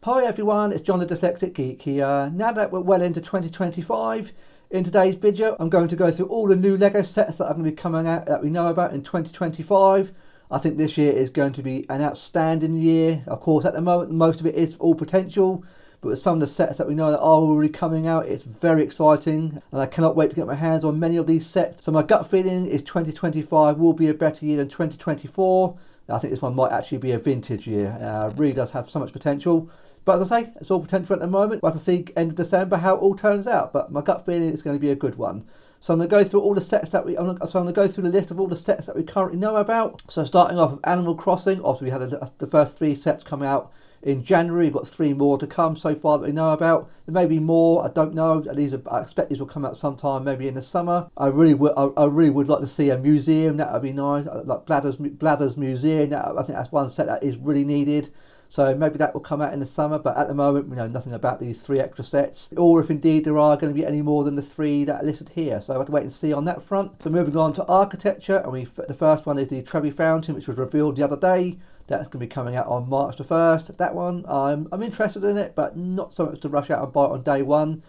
Hi everyone, it's John the Dyslexic Geek here. Now that we're well into 2025, in today's video I'm going to go through all the new LEGO sets that are going to be coming out that we know about in 2025. I think this year is going to be an outstanding year. Of course, at the moment most of it is all potential, but with some of the sets that we know that are already coming out, it's very exciting and I cannot wait to get my hands on many of these sets. So my gut feeling is 2025 will be a better year than 2024. I think this one might actually be a vintage year. It really does have so much potential. But as I say, it's all potential at the moment. We'll have to see end of December how it all turns out. But my gut feeling is going to be a good one. So I'm going to go through all the sets that I'm going to go through the list of all the sets that we currently know about. So starting off with Animal Crossing, obviously we had the first 3 sets come out in January. We've got 3 more to come so far that we know about. There may be more, I don't know. I expect these will come out sometime, maybe in the summer. I really would like to see a museum. That would be nice, like Blather's Museum. I think that's one set that is really needed. So maybe that will come out in the summer, but at the moment we know nothing about these 3 extra sets, or if indeed there are going to be any more than the 3 that are listed here. So I have to wait and see on that front. So moving on to architecture, and the first one is the Trevi Fountain, which was revealed the other day. That's going to be coming out on March the 1st. That one, I'm interested in it, but not so much to rush out and buy it on day one.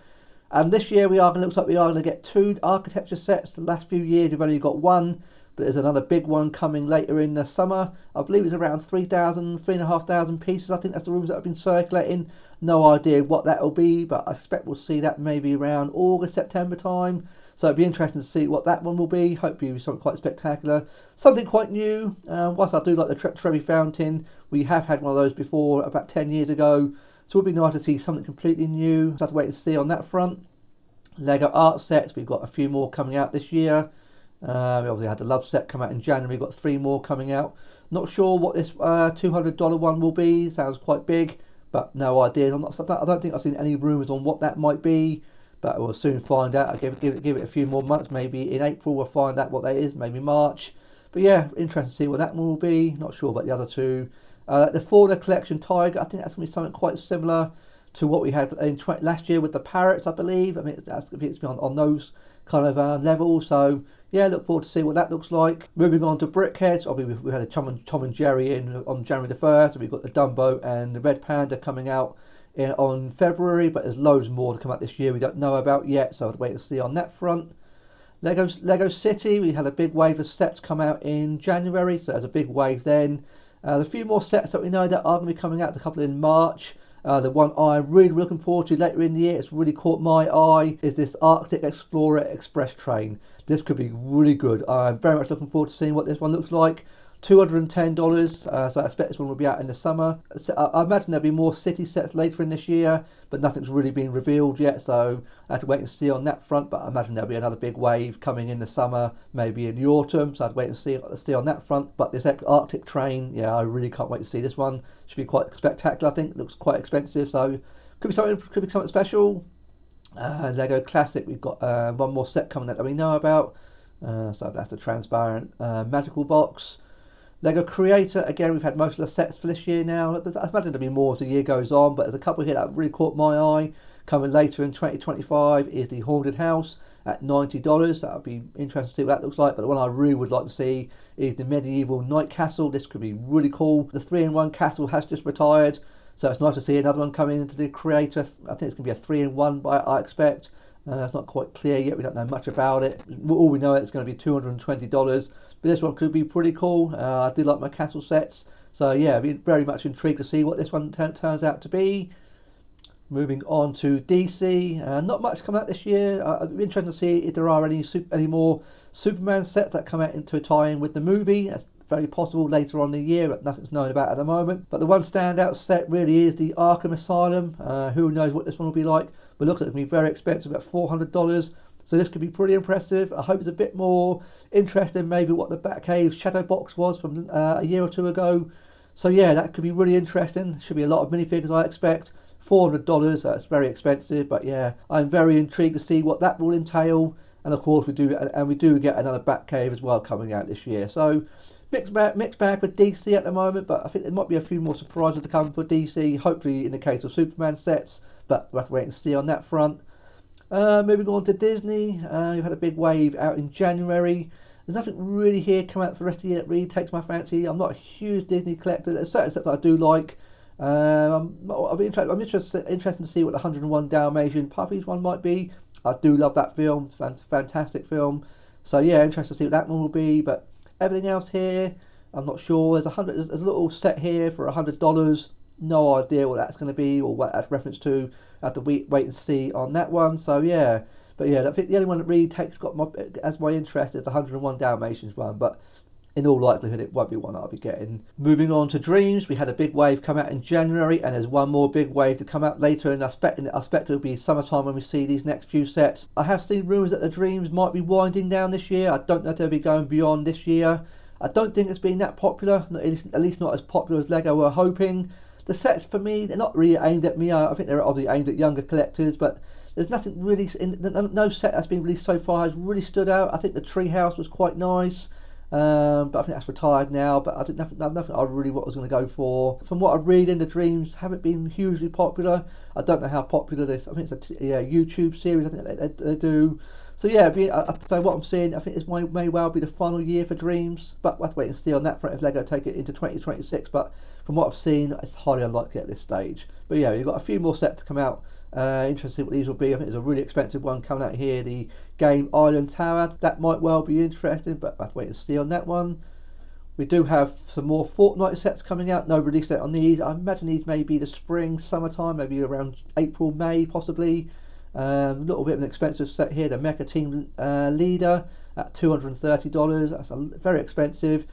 And this year looks like we are going to get 2 architecture sets. The last few years we've only got 1. But there's another big one coming later in the summer. I believe it's around 3,500 pieces. I think that's the rumours that have been circulating. No idea what that will be, but I expect we'll see that maybe around August, September time. So it'll be interesting to see what that one will be. Hopefully it'll be something quite spectacular. Something quite new. Whilst I do like the Trevi Fountain, we have had one of those before about 10 years ago. So it'll be nice to see something completely new. So I have to wait and see on that front. Lego art sets, we've got a few more coming out this year. We obviously had the Love set come out in January. We've got 3 more coming out. Not sure what this $200 one will be. Sounds quite big, but no idea. I don't think I've seen any rumours on what that might be, but we'll soon find out. I'll give it a few more months. Maybe in April we'll find out what that is. Maybe March. But yeah, interesting to see what that one will be. Not sure about the other 2. The Fauna Collection Tiger. I think that's going to be something quite similar to what we had in last year with the parrots, I believe. I mean, it's been on those kind of levels. So yeah, look forward to see what that looks like. Moving on to BrickHeadz, obviously we had a Tom and Jerry in on January the 1st, and we've got the Dumbo and the Red Panda coming out on February, but there's loads more to come out this year we don't know about yet, so I'll wait to see on that front. Lego City, we had a big wave of sets come out in January, so there's a big wave then. A few more sets that we know that are going to be coming out, a couple in March. The one I'm really looking forward to later in the year, it's really caught my eye, is this Arctic Explorer Express train. This could be really good. I'm very much looking forward to seeing what this one looks like. $210, so I expect this one will be out in the summer. I imagine there'll be more city sets later in this year, but nothing's really been revealed yet, so I have to wait and see on that front. But I imagine there'll be another big wave coming in the summer, maybe in the autumn, so I'd wait and see on that front. But this Arctic train, yeah, I really can't wait to see this one. Should be quite spectacular. I think it looks quite expensive, so could be something special. Lego Classic, we've got one more set coming out that we know about, so that's the transparent magical box. Lego Creator, again, we've had most of the sets for this year now. I imagine there'll be more as the year goes on, but there's a couple here that really caught my eye. Coming later in 2025 is the Haunted House at $90. That'll be interesting to see what that looks like. But the one I really would like to see is the Medieval Night Castle. This could be really cool. The 3-in-1 castle has just retired, so it's nice to see another one coming into the Creator. I think it's going to be a 3-in-1, but I expect. It's not quite clear yet. We don't know much about it. All we know is it's going to be $220. But this one could be pretty cool. I do like my castle sets. So yeah, I'd be very much intrigued to see what this one turns out to be. Moving on to DC. Not much coming out this year. I'd be interested to see if there are any more Superman sets that come out into a tie-in with the movie. That's very possible later on in the year, but nothing's known about at the moment. But the one standout set really is the Arkham Asylum. Who knows what this one will be like. But looks like it's going to be very expensive at $400. So this could be pretty impressive. I hope it's a bit more interesting maybe what the Batcave Shadow Box was from a year or 2 ago. So yeah, that could be really interesting. Should be a lot of minifigures, I expect. $400, that's very expensive, but yeah, I'm very intrigued to see what that will entail. And of course we do get another Batcave as well coming out this year. So mixed bag with DC at the moment, but I think there might be a few more surprises to come for DC, hopefully in the case of Superman sets, but we'll have to wait and see on that front. Moving on to Disney, we've had a big wave out in January. There's nothing really here come out for the rest of the year that really takes my fancy. I'm not a huge Disney collector. There's certain sets I do like. I'm interested to see what the 101 Dalmatian Puppies one might be. I do love that film, fantastic film. So yeah, interested to see what that one will be. But everything else here, I'm not sure. There's a little set here for $100. No idea what that's going to be or what that's reference to. I have to wait and see on that one. So yeah, but yeah, I think the only one that really got my interest is the 101 Dalmatians one. But in all likelihood, it won't be one I'll be getting. Moving on to Dreamzzz, we had a big wave come out in January, and there's one more big wave to come out later, and I expect it'll be summertime when we see these next few sets. I have seen rumours that the Dreamzzz might be winding down this year. I don't know if they'll be going beyond this year. I don't think it's been that popular, at least not as popular as Lego were hoping. The sets, for me, they're not really aimed at me. I think they're obviously aimed at younger collectors, but there's nothing really, no set that's been released so far has really stood out. I think the Treehouse was quite nice. But I think that's retired now. But I think nothing I really was going to go for. From what I've read in the Dreamzzz, haven't been hugely popular. I don't know how popular this. I think it's a YouTube series. I think they do. So yeah, so what I'm seeing, I think this may well be the final year for Dreamzzz. But we'll have to wait and see on that front if Lego take it into 2026. But from what I've seen, it's highly unlikely at this stage. But yeah, you've got a few more sets to come out. Interested to see what these will be. I think there's a really expensive one coming out here, the Game Island Tower. That might well be interesting, but I have to wait and see on that one. We do have some more Fortnite sets coming out. No release date on these. I imagine these may be the spring, summertime, maybe around April, May, possibly. A little bit of an expensive set here, the Mecha Team Leader at $230. That's very expensive.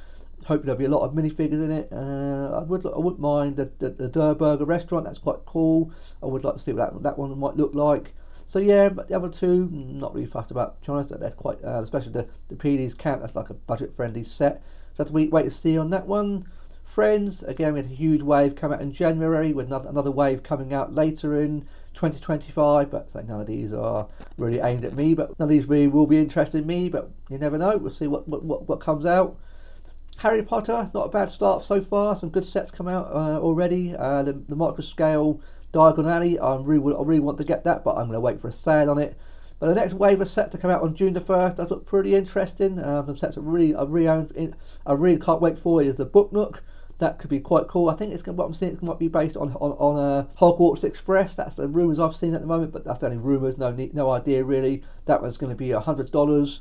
Hoping there'll be a lot of minifigures in it. I wouldn't mind the Der Burger restaurant. That's quite cool. I would like to see what that one might look like. So yeah, but the other two, not really fussed about. To be honest, that's quite, especially the PD's Camp. That's like a budget-friendly set. So I have to wait to see on that one. Friends, again, we had a huge wave come out in January with another wave coming out later in 2025. But so none of these are really aimed at me. But none of these really will be interested in me. But you never know. We'll see what comes out. Harry Potter, not a bad start so far. Some good sets come out already. The micro scale Diagon Alley, I really want to get that, but I'm going to wait for a sale on it. But the next wave of sets to come out on June the 1st does look pretty interesting. Some sets I really can't wait for is the Book Nook. That could be quite cool. I think what I'm seeing might be based on Hogwarts Express. That's the rumours I've seen at the moment, but that's only rumours. No idea really. That one's going to be $100,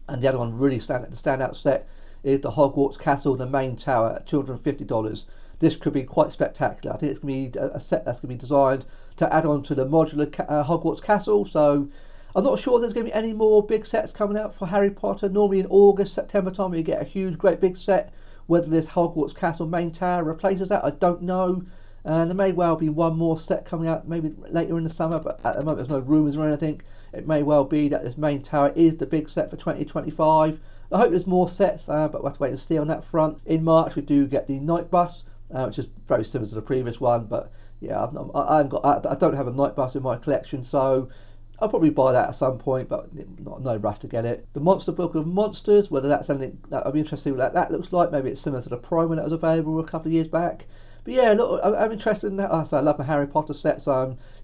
and the other one really standout set is the Hogwarts Castle, the main tower, at $250. This could be quite spectacular. I think it's going to be a set that's going to be designed to add on to the modular Hogwarts Castle. So I'm not sure there's going to be any more big sets coming out for Harry Potter. Normally in August, September time, you get a great big set. Whether this Hogwarts Castle main tower replaces that, I don't know. And there may well be one more set coming out maybe later in the summer, but at the moment there's no rumours or anything. It may well be that this main tower is the big set for 2025. I hope there's more sets, but we'll have to wait and see on that front. In March we do get the Night Bus, which is very similar to the previous one, but yeah, I don't have a Night Bus in my collection, so I'll probably buy that at some point, but no rush to get it. The Monster Book of Monsters, whether that's something that I'd be interested in what that looks like. Maybe it's similar to the Prime that was available a couple of years back. But yeah, look, I'm interested in that. So I love my Harry Potter sets.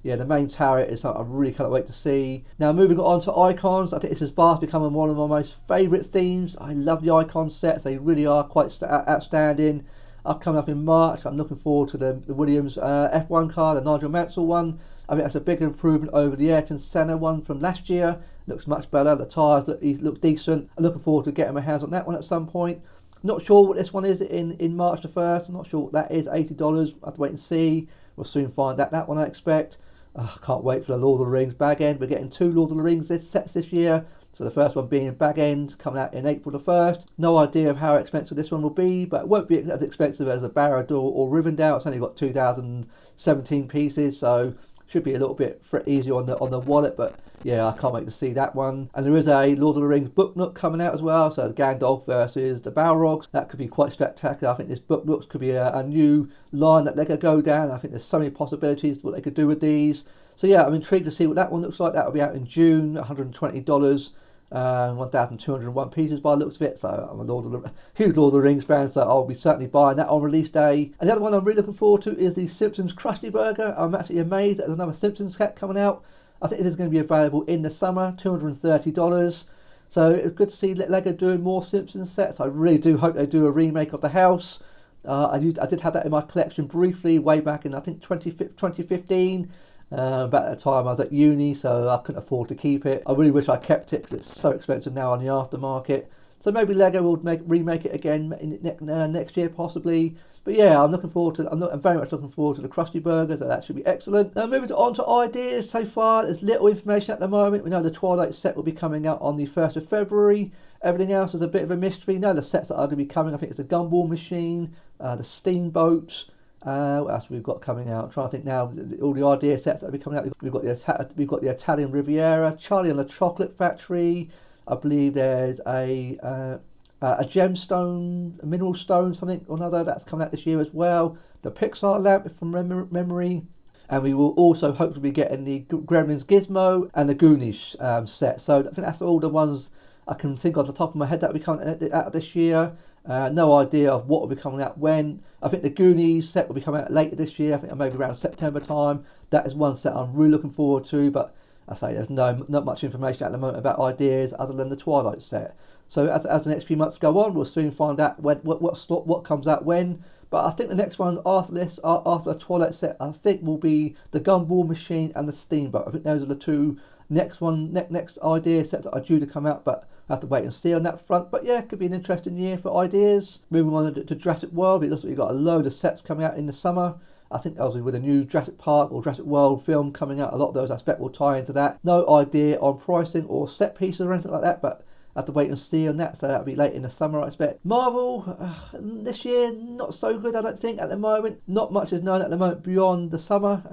Yeah, the main tower is something I really can't wait to see. Now moving on to icons, I think this is fast becoming one of my most favourite themes. I love the icon sets. They really are quite outstanding. Coming up in March, I'm looking forward to the Williams F1 car, the Nigel Mansell one. I think that's a big improvement over the Ayrton Senna one from last year. Looks much better. The tyres look decent. I'm looking forward to getting my hands on that one at some point. Not sure what this one is in March the 1st. I'm not sure what that is. $80. I have to wait and see. We'll soon find that one I expect. I can't wait for the Lord of the Rings bag end. We're getting 2 Lord of the Rings sets this year. So the first one being bag end, coming out in April the 1st. No idea of how expensive this one will be, but it won't be as expensive as a Barad or Rivendell. It's only got 2017 pieces, so should be a little bit easier on the wallet, but yeah, I can't wait to see that one. And there is a Lord of the Rings Book Nook coming out as well, so Gandalf versus the Balrogs. That could be quite spectacular. I think this Book Nook could be a new line that they could go down. I think there's so many possibilities what they could do with these. So yeah, I'm intrigued to see what that one looks like. That will be out in June, $120. 1,201 pieces by the looks of it, so I'm a huge Lord of the Rings fan, so I'll be certainly buying that on release day. And the other one I'm really looking forward to is the Simpsons Krusty Burger. I'm actually amazed that there's another Simpsons set coming out. I think this is going to be available in the summer, $230. So it's good to see Lego doing more Simpsons sets. I really do hope they do a remake of the house. I did have that in my collection briefly way back in I think 2015. About that time I was at uni, so I couldn't afford to keep it. I really wish I kept it because it's so expensive now on the aftermarket. So maybe Lego will remake it again next year possibly. But yeah, I'm very much looking forward to the Krusty Burgers. That should be excellent. Now moving on to ideas. So far, there's little information at the moment. We know the Twilight set will be coming out on the 1st of February. Everything else is a bit of a mystery. No, the sets that are going to be coming, I think it's the Gumball Machine, the Steamboat. What else we've got coming out? I'm trying to think now. All the idea sets that will be coming out. We've got the Italian Riviera, Charlie and the Chocolate Factory. I believe there's a gemstone, a mineral stone, something or another that's coming out this year as well. The Pixar lamp from memory. And we will also hopefully be getting the Gremlins Gizmo and the Goonies set. So I think that's all the ones I can think off the top of my head that will be coming out this year. No idea of what will be coming out when. I think the Goonies set will be coming out later this year. I think maybe around September time. That is one set I'm really looking forward to. But I say there's not much information at the moment about ideas other than the Twilight set. So as the next few months go on, we'll soon find out what comes out when. But I think the next one after this, after the Twilight set, I think will be the Gumball Machine and the Steamboat. I think those are the two next idea sets that are due to come out, but I have to wait and see on that front. But yeah, it could be an interesting year for ideas. Moving on to Jurassic World, it looks like you've got a load of sets coming out in the summer. I think obviously with a new Jurassic Park or Jurassic World film coming out, a lot of those I expect will tie into that. No idea on pricing or set pieces or anything like that, but I have to wait and see on that, so that'll be late in the summer, I expect. Marvel, this year, not so good, I don't think, at the moment. Not much is known at the moment beyond the summer.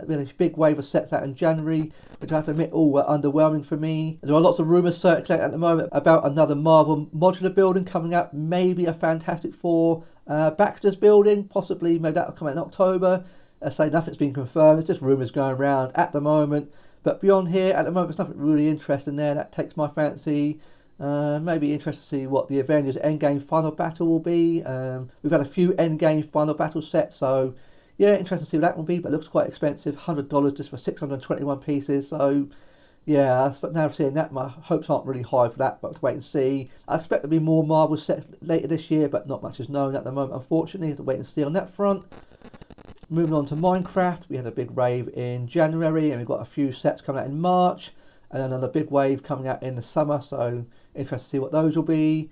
Been a big wave of sets out in January, which I have to admit all were underwhelming for me. There are lots of rumours circulating at the moment about another Marvel modular building coming up, maybe a Fantastic Four Baxter's building, possibly, maybe that'll come out in October. I say nothing's been confirmed, it's just rumours going around at the moment. But beyond here, at the moment, there's nothing really interesting there that takes my fancy. Maybe interested to see what the Avengers Endgame final battle will be. We've had a few Endgame final battle sets, so yeah, interested to see what that will be, but it looks quite expensive, $100 just for 621 pieces, so yeah, but now seeing that, my hopes aren't really high for that, but let's wait and see. I expect there'll be more Marvel sets later this year, but not much is known at the moment, unfortunately. Have to wait and see on that front. Moving on to Minecraft, we had a big rave in January, and we've got a few sets coming out in March, and then another big wave coming out in the summer, so interested to see what those will be.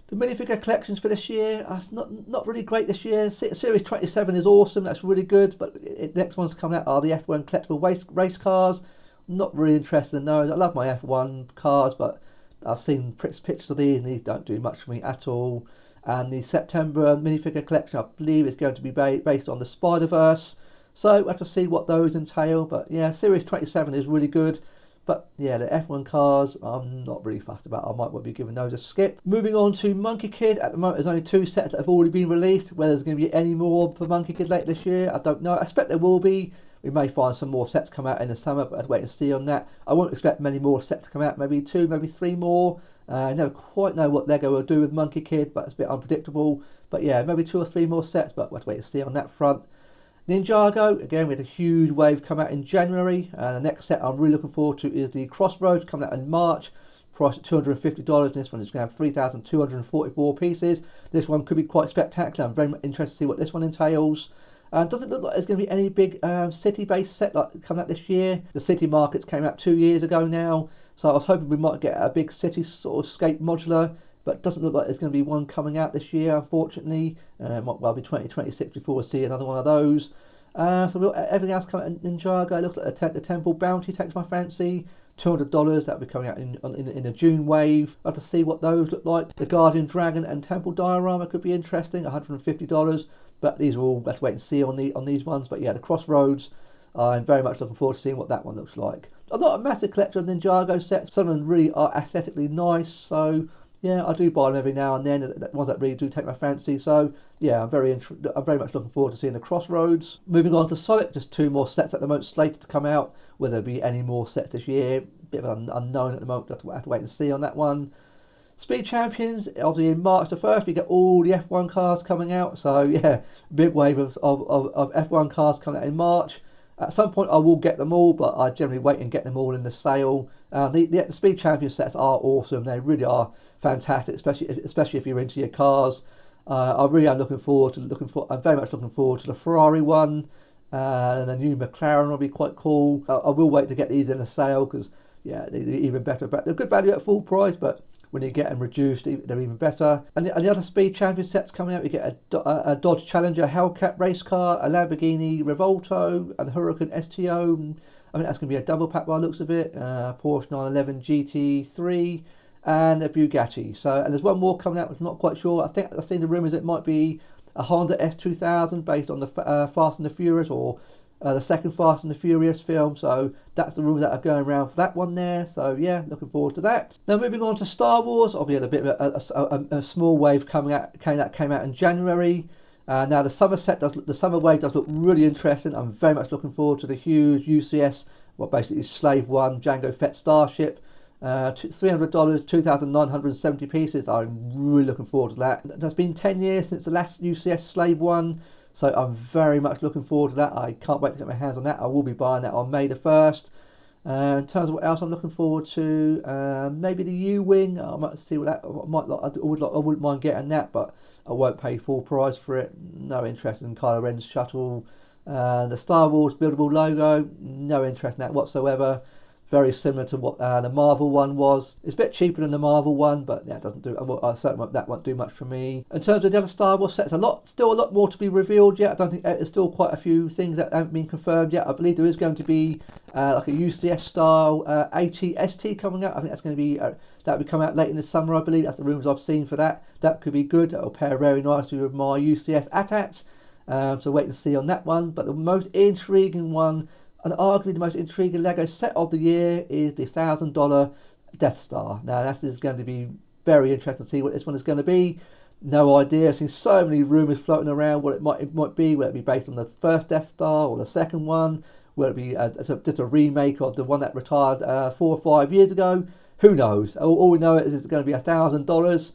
The minifigure collections for this year, not really great this year. Series 27 is awesome, that's really good, but the next ones coming out are the F1 collectible race cars. Not really interested in those. I love my F1 cars, but I've seen pictures of these and these don't do much for me at all. And the September minifigure collection, I believe, is going to be based on the Spider-Verse. So we'll have to see what those entail. But yeah, Series 27 is really good. But yeah, the F1 cars, I'm not really fussed about. I might well be giving those a skip. Moving on to Monkie Kid. At the moment, there's only 2 sets that have already been released. Whether there's going to be any more for Monkie Kid later this year, I don't know. I expect there will be. We may find some more sets come out in the summer, but I'd wait and see on that. I won't expect many more sets to come out. Maybe 2, maybe 3 more. I never quite know what Lego will do with Monkie Kid, but it's a bit unpredictable. But yeah, maybe 2 or 3 more sets, but we'll have to wait and see on that front. Ninjago, again, we had a huge wave come out in January, and the next set I'm really looking forward to is the Crossroads coming out in March, priced at $250. This one is going to have 3,244 pieces. This one could be quite spectacular. I'm very much interested to see what this one entails. Doesn't look like there's going to be any big city-based set like coming out this year. The City Markets came out 2 years ago now, so I was hoping we might get a big city sort of scape modular, but it doesn't look like there's going to be one coming out this year, unfortunately. It might well be 2026 before we see another one of those. So we've got everything else coming in Ninjago. It looks like the Temple Bounty takes my fancy. $200, that'll be coming out in the June wave. I'll have to see what those look like. The Guardian Dragon and Temple Diorama could be interesting, $150. But these are all, we'll have to wait and see on these ones. But yeah, the Crossroads, I'm very much looking forward to seeing what that one looks like. I'm not a massive collector of Ninjago sets. Some of them really are aesthetically nice, so yeah, I do buy them every now and then. The ones that really do take my fancy. So yeah, I'm very much looking forward to seeing the Crossroads. Moving on to Sonic, just 2 more sets at the moment slated to come out. Will there be any more sets this year? Bit of an unknown at the moment. Have to wait and see on that one. Speed Champions, obviously in March the 1st, we get all the F1 cars coming out. So yeah, big wave of F1 cars coming out in March. At some point I will get them all, but I generally wait and get them all in the sale. The Speed Champion sets are awesome. They really are fantastic, especially if you're into your cars. I really am I'm very much looking forward to the Ferrari one, and the new McLaren will be quite cool. I will wait to get these in a sale because yeah, they're even better. But they're good value at full price, but when you get them reduced, they're even better. And the other Speed Champion sets coming out, you get a Dodge Challenger Hellcat race car, a Lamborghini Revolto, and Huracan STO. I think that's going to be a double pack by the looks of it. Porsche 911 GT3 and a Bugatti. So, and there's one more coming out, which I'm not quite sure. I think I've seen the rumours it might be a Honda S2000 based on the Fast and the Furious, or the second Fast and the Furious film. So that's the rumours that are going around for that one there. So yeah, looking forward to that. Now moving on to Star Wars, obviously had a bit of a small wave came out in January. Now the summer wave does look really interesting. I'm very much looking forward to the huge UCS, basically Slave One Jango Fett Starship. $300, 2,970 pieces. I'm really looking forward to that. It's been 10 years since the last UCS Slave One, so I'm very much looking forward to that. I can't wait to get my hands on that. I will be buying that on May the 1st. In terms of what else I'm looking forward to, maybe the U-Wing. I might see what that I wouldn't mind getting that, but I won't pay full price for it. No interest in Kylo Ren's shuttle. The Star Wars buildable logo, no interest in that whatsoever. Very similar to what the Marvel one was. It's a bit cheaper than the Marvel one, but yeah, it doesn't do. Certainly that won't do much for me. In terms of the other Star Wars sets, still a lot more to be revealed yet. I don't think there's still quite a few things that haven't been confirmed yet. I believe there is going to be like a UCS style AT-ST coming out. I think that's going to be that will come out late in the summer. I believe that's the rumours I've seen for that. That could be good. That'll pair very nicely with my UCS AT-AT. So wait and see on that one. But the most intriguing one, and arguably the most intriguing Lego set of the year, is the $1,000 Death Star. Now that is going to be very interesting to see what this one is going to be. No idea. I've seen so many rumours floating around what it might be. Will it be based on the first Death Star or the second one? Will it be just a remake of the one that retired 4 or 5 years ago? Who knows? All we know is it's going to be $1,000.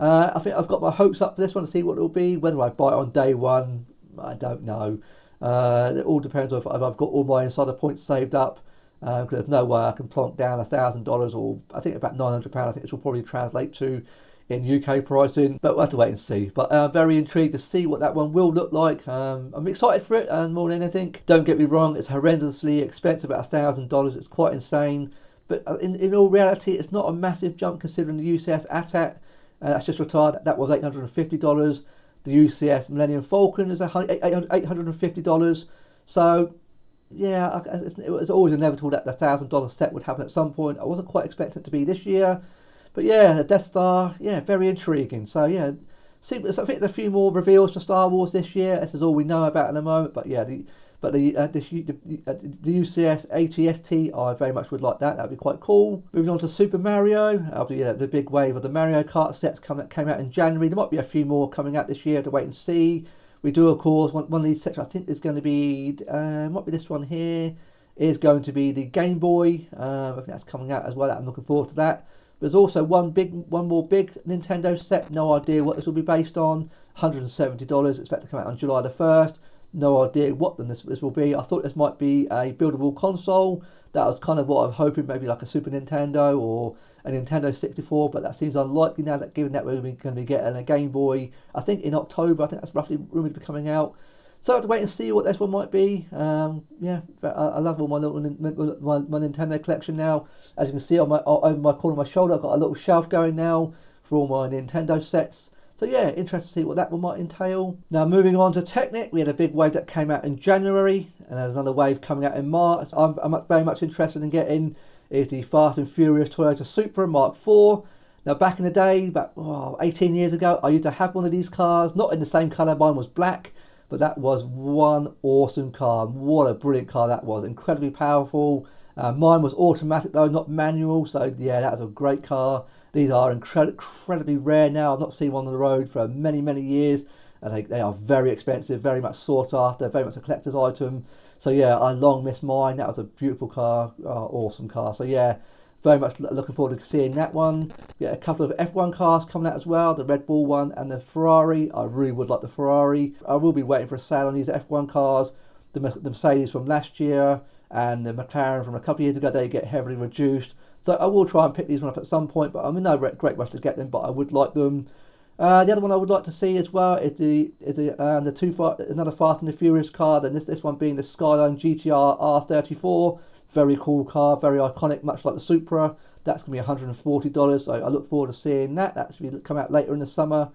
I think I've got my hopes up for this one to see what it will be. Whether I buy it on day one, I don't know. It all depends on if I've got all my insider points saved up, because there's no way I can plonk down $1,000, or I think about £900. I think this will probably translate to in UK pricing, but we'll have to wait and see. But I'm very intrigued to see what that one will look like. I'm excited for it, and more than anything, don't get me wrong, it's horrendously expensive at $1,000. It's quite insane, but in all reality, it's not a massive jump considering the UCS AT-AT that's just retired. That was $850. The UCS Millennium Falcon is $850. So, yeah, it was always inevitable that the $1,000 set would happen at some point. I wasn't quite expecting it to be this year. But yeah, the Death Star, yeah, very intriguing. So, yeah, I think there's a few more reveals for Star Wars this year. This is all we know about at the moment. But yeah, the UCS AT-ST, I very much would like that. That'd be quite cool. Moving on to Super Mario, the big wave of the Mario Kart sets that came out in January. There might be a few more coming out this year to wait and see. We do, of course, one of these sets I think is going to be, might be this one here, is going to be the Game Boy. I think that's coming out as well. I'm looking forward to that. There's also one more big Nintendo set. No idea what this will be based on. $170. Expect to come out on July the 1st. No idea what this will be. I thought this might be a buildable console. That was kind of what I'm hoping, maybe like a Super Nintendo or a Nintendo 64, but that seems unlikely now, that given that we're going to be getting a Game Boy, I think in October. I think that's roughly rumoured to be coming out. So I have to wait and see what this one might be. Yeah, I love all my Nintendo collection now. As you can see over my corner of my shoulder, I've got a little shelf going now for all my Nintendo sets. So yeah, interested to see what that one might entail. Now moving on to Technic, we had a big wave that came out in January, and there's another wave coming out in March. I'm very much interested in getting is the Fast and Furious Toyota Supra Mark IV. Now back in the day, about 18 years ago, I used to have one of these cars, not in the same colour, mine was black, but that was one awesome car. What a brilliant car that was, incredibly powerful. Mine was automatic though, not manual, so yeah, that was a great car. These are incredibly rare now. I've not seen one on the road for many, many years. And they are very expensive, very much sought after, very much a collector's item. So yeah, I long missed mine. That was a beautiful car, awesome car. So yeah, very much looking forward to seeing that one. Yeah, a couple of F1 cars coming out as well, the Red Bull one and the Ferrari. I really would like the Ferrari. I will be waiting for a sale on these F1 cars. The Mercedes from last year and the McLaren from a couple of years ago, they get heavily reduced. So I will try and pick these one up at some point, but I'm in no great rush to get them, but I would like them. The other one I would like to see as well is another Fast and the Furious car. Then this one being the Skyline GTR R34. Very cool car, very iconic, much like the Supra. That's going to be $140, so I look forward to seeing that. That should be come out later in the summer.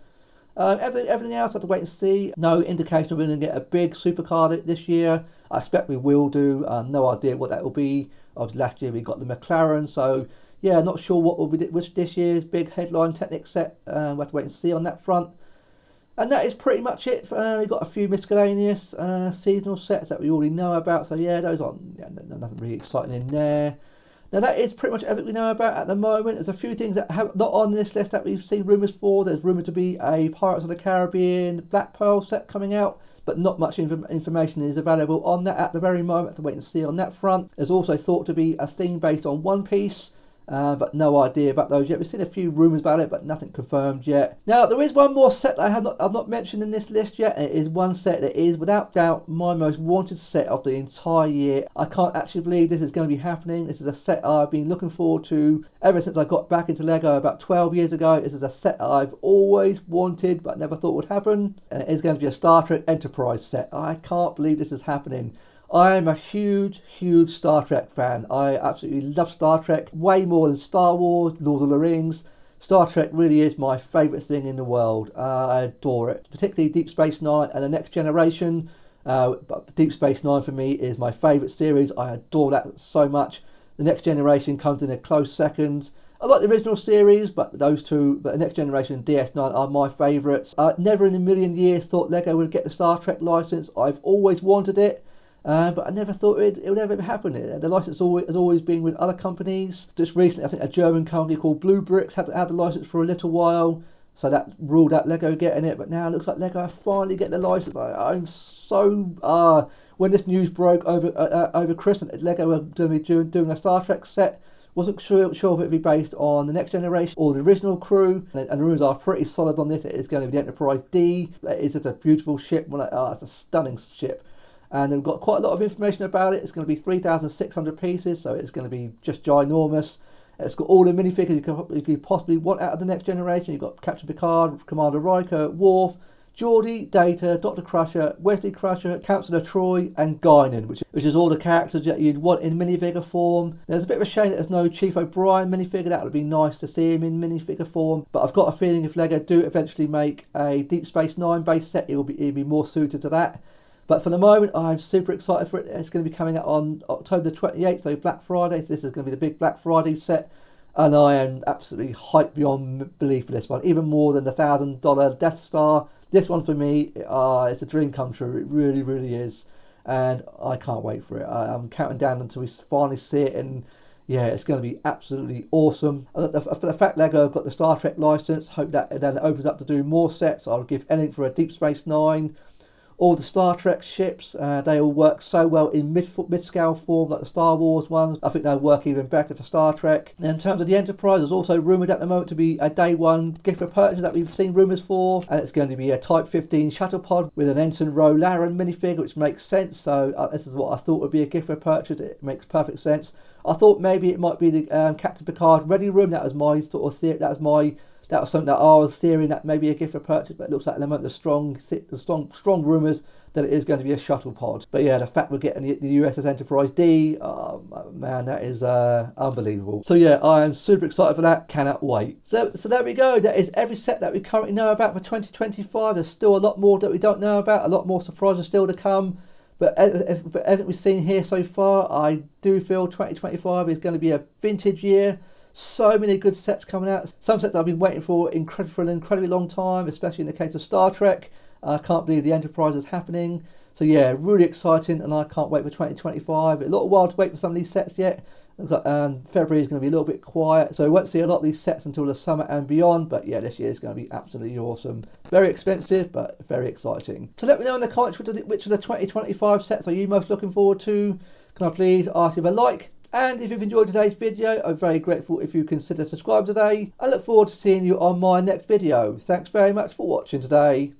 Everything else I have to wait and see. No indication we're going to get a big supercar this year. I expect we will do. No idea what that will be. Obviously last year we got the McLaren, so yeah, not sure what will be this year's big headline Technic set. We'll have to wait and see on that front. And that is pretty much it. We've got a few miscellaneous seasonal sets that we already know about. So yeah, those aren't nothing really exciting in there. Now that is pretty much everything we know about at the moment. There's a few things that have not on this list that we've seen rumours for. There's rumoured to be a Pirates of the Caribbean Black Pearl set coming out, but not much information is available on that at the very moment. Have to wait and see on that front. There's also thought to be a theme based on One Piece. But no idea about those yet. We've seen a few rumours about it, but nothing confirmed yet. Now, there is one more set that I've not mentioned in this list yet. It is one set that is, without doubt, my most wanted set of the entire year. I can't actually believe this is going to be happening. This is a set I've been looking forward to ever since I got back into LEGO about 12 years ago. This is a set I've always wanted, but never thought would happen. And it is going to be a Star Trek Enterprise set. I can't believe this is happening. I am a huge Star Trek fan. I absolutely love Star Trek, way more than Star Wars, Lord of the Rings. Star Trek really is my favourite thing in the world. I adore it, particularly Deep Space Nine and the Next Generation. But Deep Space Nine for me is my favourite series. I adore that so much. The Next Generation comes in a close second. I like the original series, but those two, but the Next Generation and DS9 are my favourites. Never in a million years thought LEGO would get the Star Trek licence. I've always wanted it. But I never thought it would ever happen. The license has always been with other companies. Just recently, I think a German company called Blue Bricks had the license for a little while, so that ruled out LEGO getting it. But now it looks like LEGO are finally getting the license. I'm so when this news broke over Christmas, that LEGO were going to be doing a Star Trek set. Wasn't sure if it would be based on the Next Generation or the original crew, and the rumours are pretty solid on this. It is going to be the Enterprise D. It's just a beautiful ship. It's a stunning ship. And they've got quite a lot of information about it. It's going to be 3,600 pieces, so it's going to be just ginormous. It's got all the minifigures you could possibly want out of the Next Generation. You've got Captain Picard, Commander Riker, Worf, Geordi, Data, Dr. Crusher, Wesley Crusher, Councillor Troy, and Guinan, which is all the characters that you'd want in minifigure form. There's a bit of a shame that there's no Chief O'Brien minifigure. That would be nice to see him in minifigure form. But I've got a feeling if LEGO do eventually make a Deep Space Nine based set, it'll be more suited to that. But for the moment, I'm super excited for it. It's going to be coming out on October the 28th, so Black Friday. So this is going to be the big Black Friday set. And I am absolutely hyped beyond belief for this one. Even more than the $1,000 Death Star. This one for me, it's a dream come true. It really, really is. And I can't wait for it. I'm counting down until we finally see it. And yeah, it's going to be absolutely awesome. For the fact LEGO have got the Star Trek license, hope that it then opens up to do more sets. I'll give anything for a Deep Space Nine. All the Star Trek ships, they all work so well in mid-scale form, like the Star Wars ones. I think they'll work even better for Star Trek. And in terms of the Enterprise, there's also rumoured at the moment to be a day one gift for purchase that we've seen rumours for. And it's going to be a Type 15 shuttle pod with an Ensign Ro Laren minifigure, which makes sense. So this is what I thought would be a gift for purchase. It makes perfect sense. I thought maybe it might be the Captain Picard Ready Room. That was my sort of theory. That was something that I was theorying that maybe a gift for purchase, but it looks like at the moment there's strong rumours that it is going to be a shuttle pod. But yeah, the fact we're getting the USS Enterprise D, oh man, that is unbelievable. So yeah, I am super excited for that. Cannot wait. So there we go. That is every set that we currently know about for 2025. There's still a lot more that we don't know about. A lot more surprises still to come. But everything we've seen here so far, I do feel 2025 is going to be a vintage year. So many good sets coming out. Some sets I've been waiting for an incredibly long time, especially in the case of Star Trek. I can't believe the Enterprise is happening. So yeah, really exciting, and I can't wait for 2025. A little while to wait for some of these sets yet. February is going to be a little bit quiet, so we won't see a lot of these sets until the summer and beyond. But yeah, this year is going to be absolutely awesome. Very expensive, but very exciting. So let me know in the comments which of the 2025 sets are you most looking forward to. Can I please ask you a like? And if you've enjoyed today's video, I'm very grateful if you consider subscribing today. I look forward to seeing you on my next video. Thanks very much for watching today.